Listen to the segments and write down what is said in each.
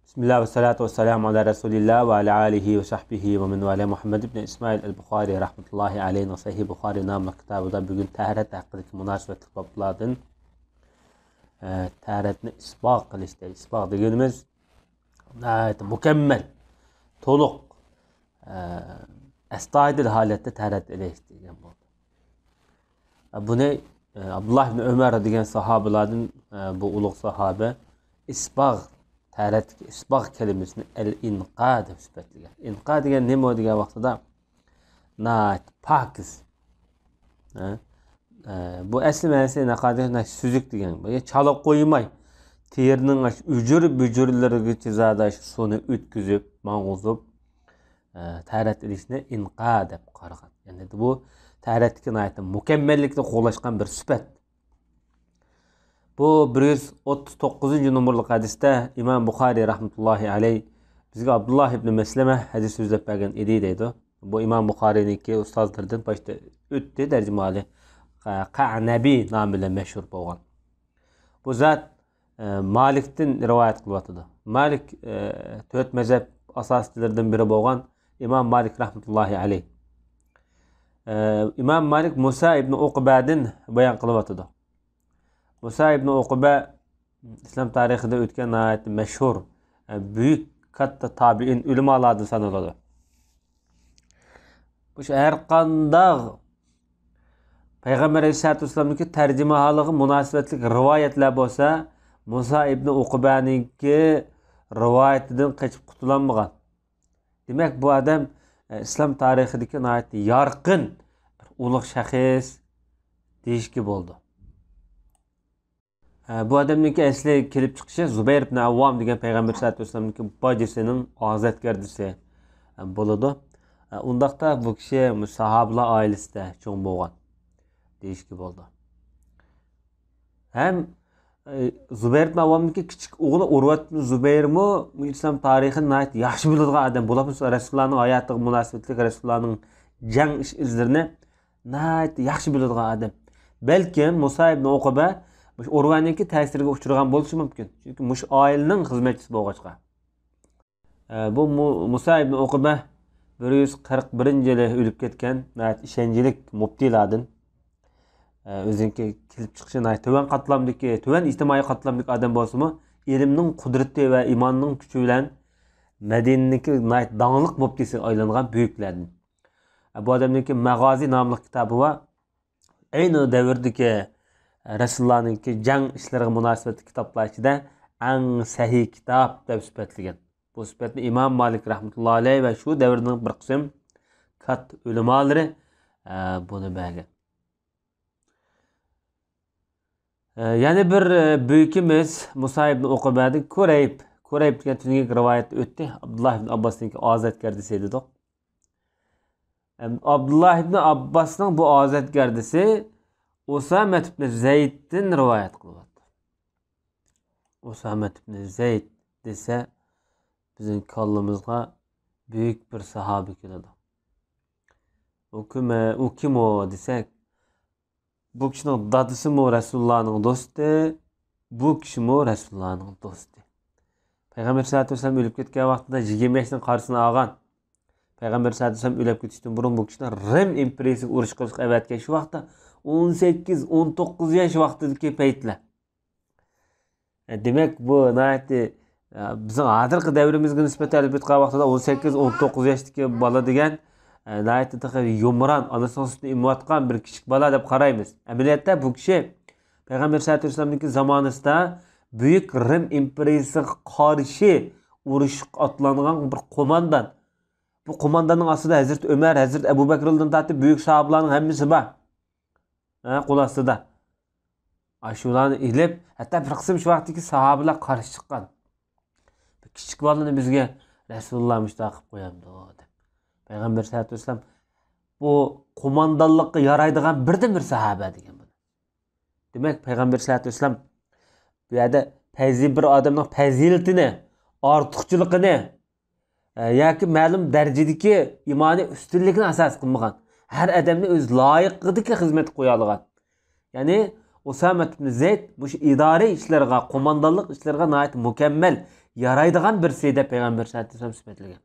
Bismillah ve salatu ve selamu ala Resulillah ve ala alihi ve sahbihi ve min vale Muhammed ibn İsmail el-Bukhari rahmetullahi aleyhi ve sahih Bukhari namlı kitabıda bugün taharet hakkındaki münasebetli bablardan taharetini isbaq qilishda. Isbaq deganimiz mükemmel, to'liq, astoydil holatda taharet edish degan bo'ldi. Buni Abdullah ibn Ömer degan sahabalardan bu ulug' sahabe isbaq taharetki isbaq kelimesini el-inqa deb sifatlagan. Inqa degan nima degan vaqtida pokiz. Bu asli ma'nosi naqadar suzuk degan. Chalib qo'ymay, terining ujur-bujurlarigacha zada suvni o'tkazib, mang'uzib taharet edishni inqa deb qaragan. Ya'ni bu taharetki mukammallikni qo'llashgan bir sifat. Bu 139. numaralı hadiste İmam Bukhari rahmetullahi aleyh bizga Abdullah ibn Mesleme hadis so'zlab bergan edi deydi. Bu İmam Bukhari'ninki ustozlardan başta o'tdi tarjimali Qa'nabi nomi bilan mashhur bo'lgan. Bu zot Malik'ten rivoyat qilyapti. Malik 4 mazhab asoschilaridan biri bo'lgan İmam Malik rahmetullahi aleyh. İmam Malik Musa ibn Uqbadan bayon qilyapti. Musa ibn Uqba İslam tarixida o'tgan mashhur büyük katta tabiin ulamalardan sanaladi. Bu har qanday Peygamber Aleyhisselatü Vesselam'nınki tercüme halığı münasebetlik rivayetler bo'lsa, Musa ibn Uqba'nınki rivayetinden kaçıp qutulanmagan. Demek bu adam İslam tarixidagi yarqin ulug' shaxs deyishki bo'ldi. Bu adamninki asli kelib chiqishi Zubayr ibn Avvam degan Peygamber sallallohu alayhi vasallamning bojisining ozodgardisi bo'ladi. Undaqda bu kishi sahobalar oilasida cho'ng bo'lgan deyishki bo'ldi. Ham Zubayr ibn Avvamninki kichik o'g'li Urvat ibn Zubayrmi islom tarixini yaxshi biladigan odam bo'lib, Rasulullohning hayotiga munosabatli Rasulullohning jang ish izlarini yaxshi biladigan odam. Balkim Musa ibn Uqba Urvanninki ta'siriga uchragan bo'lishi mumkin. Chunki mush oilaning xizmatchisi bo'lg'achqa. Bu Musa ibn Uqba 141-yili o'lib ketgan ishonchlik muftilardan o'ziniki kelib chiqishi tuvan qatlamdagi, tuvan ijtimoiy qatlamdagi odam bo'lsa-mu, ilmning qudrati va imonning kuchi bilan Madinaniki donglik muftisiga aylangan buyuklardan. Bu odamniki Mag'ozi nomli kitobi va ayni davrdagi Resulullah'nınki jang ishlariga munosabatli kitoblar ichida eng sahih kitob deb sifatlagan. Bu sifatni İmam Malik rahmetullahi alayhi va shu davrning bir qism kat ulamolari buni bergan. Yana bir buyukimiz Musa ibn Uqbadan Kurayb degan tungi rivoyat o'tdi. Abdullah ibn Abbosning ozodgardisi edi. Abdullah ibn Abbosning bu ozodgardisi Usame ibn Zeyd'den rivayet kılıbdı. Usame ibn Zeyd dese bizim kallımızda büyük bir sahabe keladi. O kim o desek, bu kişinin dadısı mı Resulullah'ın dostu, bu kişi mi Resulullah'ın dostu. Peygamber sallallahu aleyhi ve sellem ölüp ketken vaxtında 20 yaşının karşısına ağan. Peygamber sallallahu aleyhi ve sellem ölüp ketişten burun bu kişinin Rim imperiyasi urush qilishga avatgan shu vaqtda 18-19 yaş vaqtidagi paytlar. Demek bu bizim hozirgi davrimizga nisbatan albatta vaqtida 18-19 yoshdagi bola degan yumron onasining sutini emayotgan bir kichik bola deb qaraymiz. Amaliyotda bu kishi Peygamber sallallohu alayhi vasallamning zamonasida Büyük Rim imperiyasiga qarshi urush otlangan bir qo'mondan. Bu qo'mondanning ostida Hazrat Ömer, Hazrat Abu Bakrdan tortib büyük sahobalarning hammasi bor. Qo'l ostida. Shularni ilib, hatto bir qism shu vaqtdagi sahobalar qarshi chiqqan. Kichik bolani bizga Rasululloh mushtaq qilib qo'yamdi deb. Payg'ambar sollallohu alayhi vasallam bu qo'mondonlikqa yaraydigan birdan bir sahoba degan bu. Demak, Payg'ambar sollallohu alayhi vasallam bu yerda bir odamning fazilatini, ortiqchiligini yoki ma'lum darajadagi imoniy ustunlikni asos qilmagan. Her adamni o'z loyiqidagi xizmat qo'ya olgan. Ya'ni Usame ibn Zeyd bu idoriy ishlarga, qo'mondonlik ishlarga mukammal yaraydigan birisi deb Peygamber sallallahu aleyhi ve sellem sifatlagan.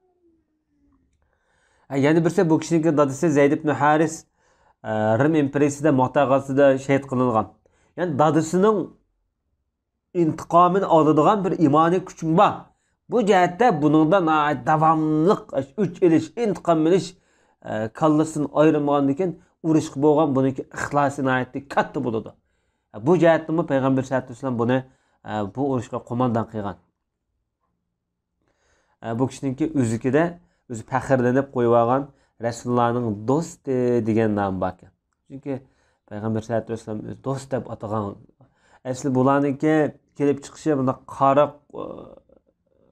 Yani birisi bu kişinin dadisi Zeyd ibn Haris Rim imperiyasida muhtaqasida şehit kılıngan. Yani dadısının intiqamını aladigan bir imani kuchum bor. Bu jihatda buningdan davomliq 3 ilish, intiqam ilish kallasini ayirmagandan keyin urushga bo'lgan buniki ixlosi nihoyatda katta bo'ladi. Bu jihatda Payg'ambar sollallohu alayhi vasallam buni bu urushga qo'mondan qilgan. Bu kishiningki o'zikida o'zi faxrlanib qo'yib olgan Rasulullohning do'sti degan nom bor ekan. Chunki Payg'ambar sollallohu alayhi vasallam do'st deb atagan. Asli bularniki kelib chiqishi bunda qora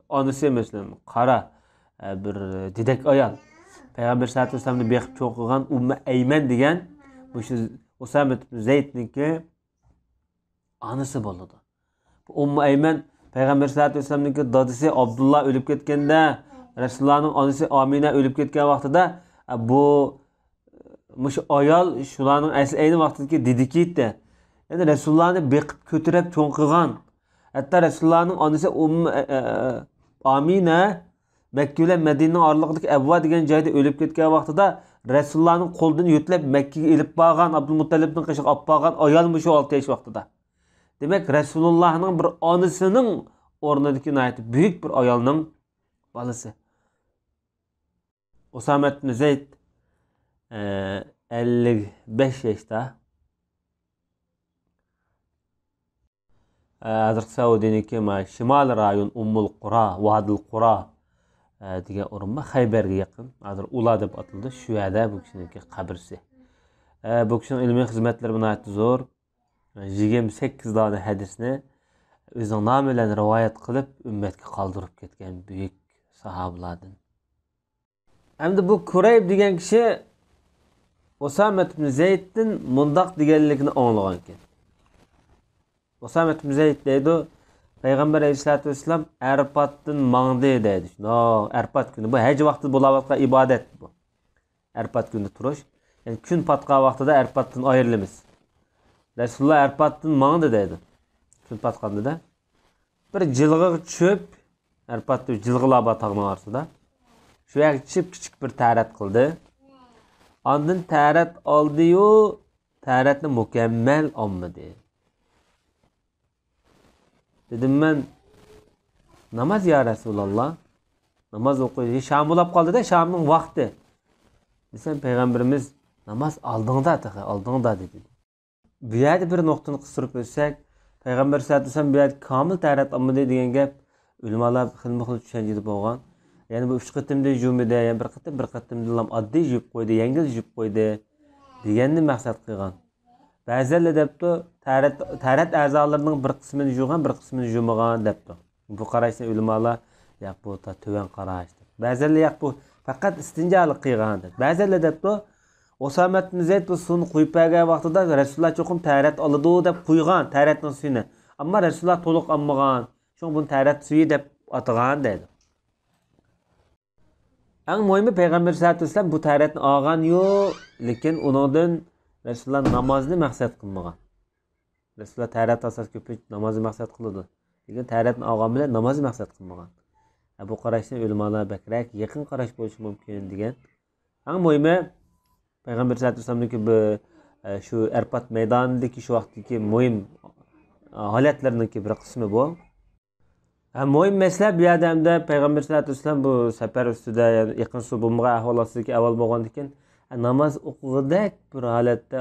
onasi emaslar, qora bir didak ayol. Payg'ambar sallallohu alayhi vasallamni beqib cho'qigan Ummu Ayman degan bu shu Usama ibn Zaydniki onasi bo'ladi. Bu Ummu Ayman Payg'ambar sallallohu alayhi vasallamniki dadasi Abdullah o'lib ketganda, Rasulullohning onasi Amina o'lib ketgan vaqtida bu mush ayol shularning asli ayni vaqtdagi didikiydi. Yani Resulullah'ni beqib ko'tarib cho'nqigan. Hatta Resulullah'ning onasi Amina Mekke ile Medine'nin aralıqdaki Ebva degan joyda o'lib ketgan vaqtida Resulullah'ning qo'lidan yutlab Mekke'ga ilib borgan Abdulmuttalibning qishiq olib borgan ayol mushu 6 yosh vaqtida. Demak Resulullah'ning bir onasining o'rnidagi büyük bir ayolning bolasi. Usama ibn Zayd 55 yaşda. Hazır Saudi'ninki Şimal rayon Ummul Qura, Vadil Qura degan o'rinma Xaybarga yaqin. Hazır Ula deb atildi. Shu yerda bu kishininki qabrisi. Bu kishining ilmiy xizmatlari bilan zo'r. 28 dona hadisni o'zining nomi bilan rivoyat qilib ummatga qoldirib ketgan buyuk sahobalardan. Endi bu Kurayb degan kishi Usama ibn Zayd'dan mundaq deganligini anglagan ekan. Usama ibn Zayd deydi, Payg'ambar alayhisolatu vasallam Arfatdan mangdi deydi. No, Arfat kuni bu haj vaqtida bo'layotgan ibodat bu. Arfat kuni turish, ya'ni kun patqa vaqtida Arfatdan ayrilamiz. Rasululloh Arfatdan mangdi deydi. Kun patqanda bir jilg'i tushib, Arfatda jilg'ilar bor tog'ning orasida. Shu yerga tushib kichik bir tarat qildi. Ondan tarat oldi-yu, taratni mukammal olmadi. Dedim ben namaz ya Resulallah. Namaz okuyor. Şam olab kaldı da Şam'ın vakti. Desem Peygamberimiz namaz aldığında dedi. Bu yerde bir noktanı kısırıp ötsek Peygamber sallallahu aleyhi ve sellem bir yerde kamil taharat almadı degan gap ulamalar xilma-xil tushunchada bo'lgan. Yani bu 3 qatımda jumida, yani bir qatımda lam oddiy jub qo'ydi, yengil jub qo'ydi deganni maqsad qilgan. Ba'zilar debdi tarat a'zolarining bir qismini yuvgan, bir qismini yuvmagan debdi. Bu qarashni ulamalar yo'q bu ta tuvan qarash. Ba'zilar yo'q bu faqat istinjoli qilgan deb. Ba'zilar debdi Usama ibn Zayd bu suvni quyib bergan vaqtida Rasululloh cho'qim tarat oladi deb qo'ygan, taratning suyini. Ammo Rasululloh to'liq olmagan. Shuning buni tarat suyi deb atagan dedi. Eng muhimi Payg'ambar sollallohu alayhi vasallam bu taratni olgan yo'q, lekin uningdan Rasululloh namozni maqsad qilmagan. Rasululloh tarat asas ko'plik namozni maqsad qiladi. Lekin taratni olgan bilan namozni maqsad qilmagan. Bu qarashni ulamalar bakrak yaqin qarash bo'lishi mumkin degan. Eng muhimi Payg'ambar sollallohu alayhi vasallamniki bu shu Arfat maydonidagi shu vaqtdagi muhim holatlarningki bir qismi bu. Muhim masala bu yerda hamda Payg'ambar sollallohu alayhi vasallam bu safar ustida yaqin suv bo'lmagan ahvol ostidagi avval bo'lgandan keyin namoz o'qigidak bir holatda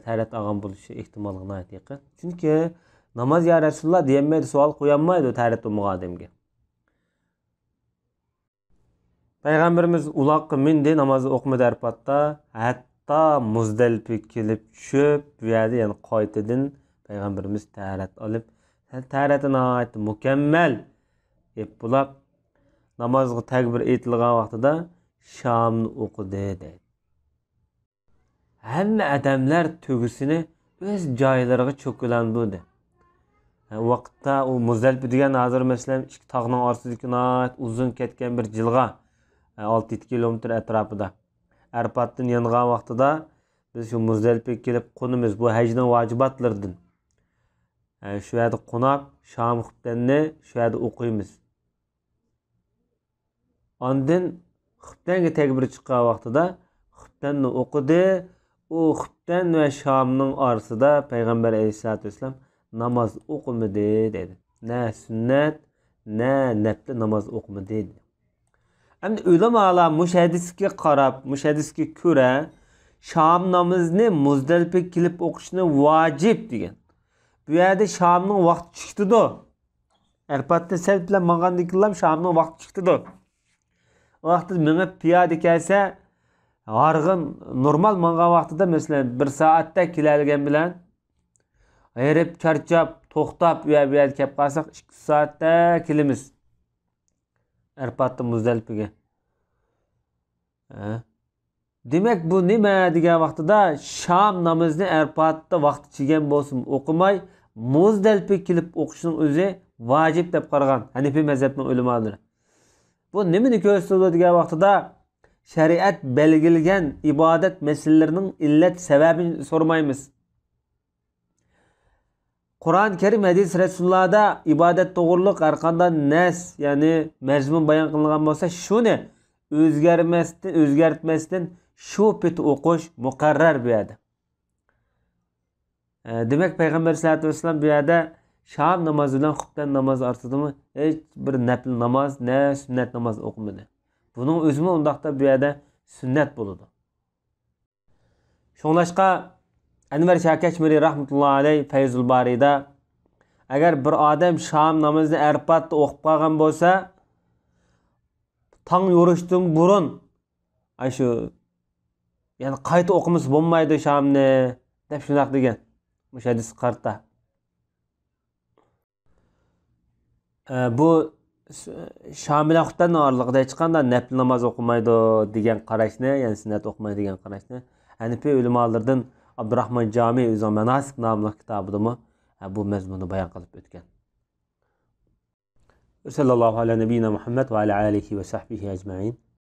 tarat olgan bo'lishi ehtimoliga yaqin. Chunki namoz ya Rasululloh demaydi, savol qo'yolmaydi tarat bo'lmagan odamga. Payg'ambarimiz uloqqa mindi, namozni o'qimadi Arfatda, hatto Muzdalifga kelib tushib, bu yerda yana qaytadan Payg'ambarimiz tarat olib, taratini aytdi mukammal deb bulab namozga takbir aytilgan vaqtida Shamni o'qidi deydi. Hamma odamlar tugisini o'z joylariga cho'kilandi. Vaqtda u Muzdalif degan hozir masalan ikki tog'ning orasidagi uzun ketgan bir jilg'a 6-7 kilometr atrofida. Arfatdan yongan vaqtida biz shu Muzdalifga kelib qo'nimiz bu hajning vojibatlaridan. Shu yerda qonab, shom xubtanni shu yerda o'qiymiz. Ondan xubtanga takbir chiqqan vaqtida xubtanni o'qidi. O xubtan va shomning orasida payg'ambar alayhisolatu vasallam namoz o'qimadi dedi. Na sunnat, na nafl namoz o'qimadi dedi. Endi ulamalar mush hadisga qarab, mush hadisga ko'ra shom namozni Muzdalifga kelib o'qishni vojib degan. Bu yerda shomning vaqti chiqdi-da. Arfatda sal bilan mangandikilam shomning vaqti chiqdi-da. Vaqti minib piyoda kelsa, harg'in normal mangan vaqtida mesela 1 soatda keladigan bilan ayirib charchab, to'xtab bu yerga kelib qolsak 2 soatda kelamiz. Arfatda Muzdalifga. Demek bu nima degan vaqtida shom namozni Arfatda vaqti chigan bo'lsin o'qimay Muzdalifga kelib o'qishning o'zi vojib deb qaragan Hanifi mazhabining ulamolari. Bu nimani ko'rsatadi degan vaqtida shariat belgilagan ibodat masalalarining illat sababini so'ramaymiz. Qur'on Karim hadis Rasulullohda ibodat to'g'riliq har qanday nas, ya'ni mazmun bayon qilingan bo'lsa, shuni o'zgartmasdan shu pet o'qish muqarrar bu yerda. Demak payg'ambar sollallohu alayhi vasallam bu yerda shom namozi bilan xubtan namozi orasida hech bir nafl namoz, ne sunnat namoz o'qimadi. Buning o'zimi undaqda bu yerda sunnat bo'ladi. Shunlashqa Anvar Shakashmiri rahmatullohi alayhi Fayzul Barida agar bir odam shom namozini Arfatda o'qib qolgan bo'lsa, tong yorishdan burun shu yani qayta o'qimiz bo'lmaydi shomni deb shunaq degan. Bu hadis qarta. Bu shom bilan xutdan oraliqda hech qanday nafl namoz o'qimaydi degan qarashni, ya'ni sunnat o'qimaydi degan qarashni Hanifi ulamolardan Abdurrahman Jami o'zi Manasik nomli kitobida bu mazmunni bayon qilib o'tgan. Sallallohu alayhi nabiyina Muhammad va ala alihi va sahbihi ajma'in.